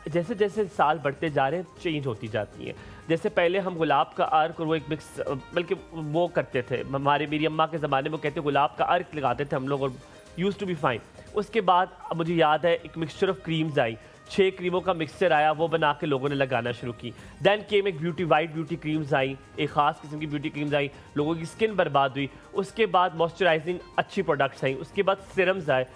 जैसे जैसे साल बढ़ते जा रहे हैं चेंज होती जाती हैं। जैसे पहले हम गुलाब का अर्क और वो एक मिक्स बल्कि वो करते थे, हमारे मेरी अम्मा के ज़माने में कहते गुलाब का अर्क लगाते थे हम लोग और यूज़ टू बी फाइन। उसके बाद अब मुझे याद है एक मिक्सचर ऑफ क्रीम्स आई, 6 क्रीमों का मिक्सचर आया, वो बना के लोगों ने लगाना शुरू की। दैन केम एक वाइट ब्यूटी क्रीम्स आई, एक ख़ास किस्म की ब्यूटी क्रीम्स आई, लोगों की स्किन बर्बाद हुई। उसके बाद मॉइस्चराइजिंग अच्छी प्रोडक्ट्स आई, उसके बाद सिरम्स आए।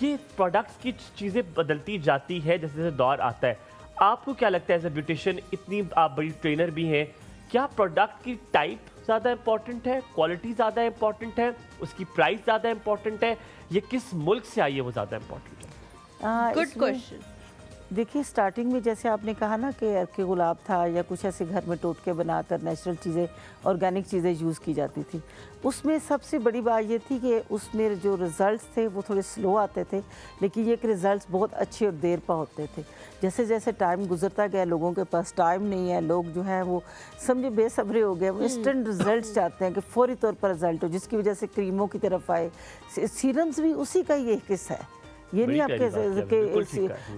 ये प्रोडक्ट्स की चीज़ें बदलती जाती है जैसे जैसे दौर आता है। आपको क्या लगता है एज ए ब्यूटिशियन, इतनी आप बड़ी ट्रेनर भी हैं, क्या प्रोडक्ट की टाइप ज़्यादा इंपॉर्टेंट है, क्वालिटी ज़्यादा इंपॉर्टेंट है, उसकी प्राइस ज़्यादा इंपॉर्टेंट है, ये किस मुल्क से आई है वो ज़्यादा इंपॉर्टेंट है? Good question. देखिए स्टार्टिंग में जैसे आपने कहा ना कि अर्के गुलाब था या कुछ ऐसे घर में टोटके बनाकर नेचुरल चीज़ें, ऑर्गेनिक चीज़ें यूज़ की जाती थी। उसमें सबसे बड़ी बात ये थी कि उसमें जो रिज़ल्ट्स थे वो थोड़े स्लो आते थे, लेकिन ये कि रिज़ल्ट्स बहुत अच्छे और देर पा होते थे। जैसे जैसे टाइम गुजरता गया, लोगों के पास टाइम नहीं है, लोग जो हैं वो समझे बेसब्रे हो गए, वो इंस्टेंट रिज़ल्ट्स चाहते हैं कि फ़ौरी तौर पर रिज़ल्ट हो, जिसकी वजह से क्रीमों की तरफ आए। सीरम्स भी उसी का ही एक हिस्सा है। ये नहीं आपके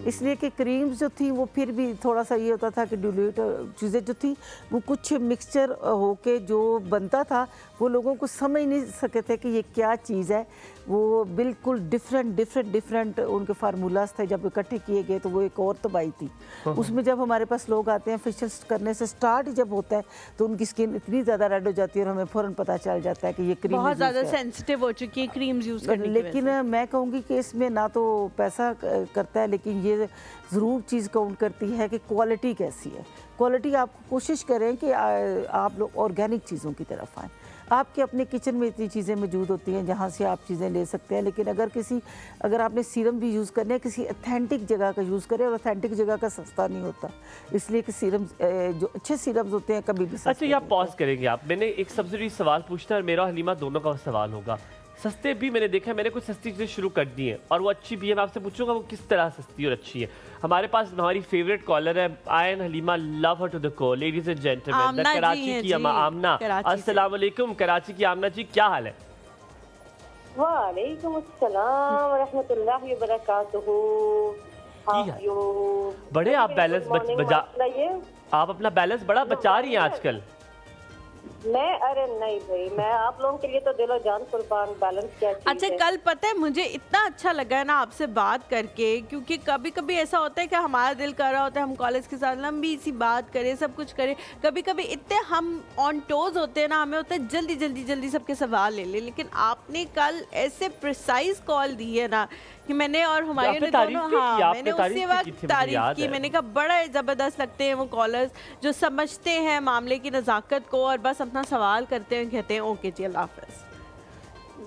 इसलिए कि क्रीम्स जो थी वो फिर भी थोड़ा सा ये होता था कि डिल्यूट चीज़ें जो थी वो कुछ मिक्सचर होके जो बनता था वो लोगों को समझ नहीं सके थे कि ये क्या चीज़ है। वो बिल्कुल डिफरेंट उनके फार्मूलाज थे, जब इकट्ठे किए गए तो वो एक और तबाही थी। उसमें जब हमारे पास लोग आते हैं फेशियल करने से स्टार्ट जब होता है तो उनकी स्किन इतनी ज़्यादा रेड हो जाती है और हमें फ़ौरन पता चल जाता है कि ये क्रीम बहुत ज़्यादा सेंसिटिव हो चुकी है क्रीम्स यूज़ करने की वजह से। लेकिन मैं कहूँगी कि इसमें ना तो पैसा करता है, लेकिन ये ज़रूर चीज़ काउंट करती है कि क्वालिटी कैसी है। क्वालिटी आप कोशिश करें कि आप लोग ऑर्गेनिक चीज़ों की तरफ आएँ। आपके अपने किचन में इतनी चीज़ें मौजूद होती हैं जहाँ से आप चीज़ें ले सकते हैं, लेकिन अगर आपने सीरम भी यूज़ करने हैं किसी ऑथेंटिक जगह का यूज़ करें, और ऑथेंटिक जगह का सस्ता नहीं होता, इसलिए कि सीरम जो अच्छे सीरम्स होते हैं कभी भी सस्ते। अच्छा, ये आप पॉज करेंगे आप, मैंने एक सबसे बड़ी सवाल पूछना है, मेरा और हलीमा दोनों का सवाल होगा। सस्ते भी मैंने देखा है, मैंने कुछ सस्ती चीज़ें शुरू कर दी हैं और वो अच्छी भी है। मैं आपसे पूछूंगा वो किस तरह सस्ती और अच्छी है। हमारे पास हमारी फेवरेट कॉलर है Ayan Halima, love her to the call. Ladies and gentleman, Karachi की आमना। अस्सलाम वालेकुम कराची की आमना जी, क्या हाल है? वालेकुम अस्सलाम व रहमतुल्लाहि व बरकातुहू। बड़े आप बैलेंस आप अपना बैलेंस बड़ा बचा रही हैं आजकल। अरे नहीं भाई, मैं आप लोगों के लिए तो दिलो जान कुर्बान। बैलेंस क्या चीज़ अच्छा, कल पता है मुझे इतना अच्छा लगा है ना आपसे बात करके, क्योंकि कभी कभी ऐसा होता है कि हमारा दिल कर रहा होता है हम कॉलेज के साथ लंबी सी बात करें, सब कुछ करें, कभी कभी इतने हम ऑन टोज होते हैं ना, हमें होता है जल्दी सबके सवाल ले ले, लेकिन आपने कल ऐसे प्रिसाइज कॉल दी है ना कि मैंने और हमारे ने दोनों, हाँ मैंने उसी वक्त तारीफ की। मैंने कहा बड़ा ज़बरदस्त लगते हैं वो कॉलर्स जो समझते हैं मामले की नज़ाकत को और बस अपना सवाल करते हैं, कहते हैं ओके जी अल्लाह हाफ़िज़।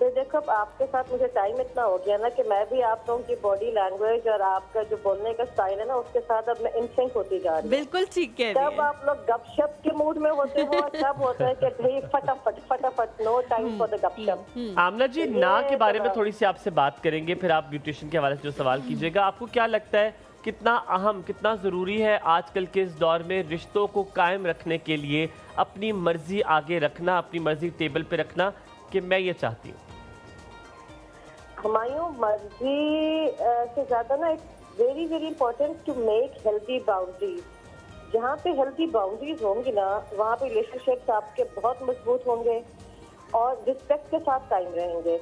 देखो अब आपके साथ मुझे टाइम इतना हो गया ना कि मैं भी आप लोगों की बॉडी लैंग्वेज और आपका जो बोलने का स्टाइल है ना उसके साथ अब मैं इंसिंक होती जा रही हूँ। बिल्कुल ठीक है। जब आप लोग गपशप के मूड में होते हो तब होता है कि भाई फटाफट नो टाइम फॉर द गपशप। आमना जी, ना के बारे में थोड़ी सी आपसे बात करेंगे, फिर आप ब्यूटिशियन के हवाले से जो सवाल कीजिएगा। आपको क्या लगता है कितना अहम, कितना ज़रूरी है आजकल के इस दौर में रिश्तों को कायम रखने के लिए अपनी मर्जी आगे रखना, अपनी मर्जी टेबल पे रखना कि मैं ये चाहती हूँ? हमारी मर्जी से ज़्यादा ना it's very important to make healthy boundaries. जहाँ पे हेल्दी बाउंड्रीज होंगी ना वहाँ पे रिलेशनशिप्स आपके बहुत मजबूत होंगे और रिस्पेक्ट के साथ कायम रहेंगे।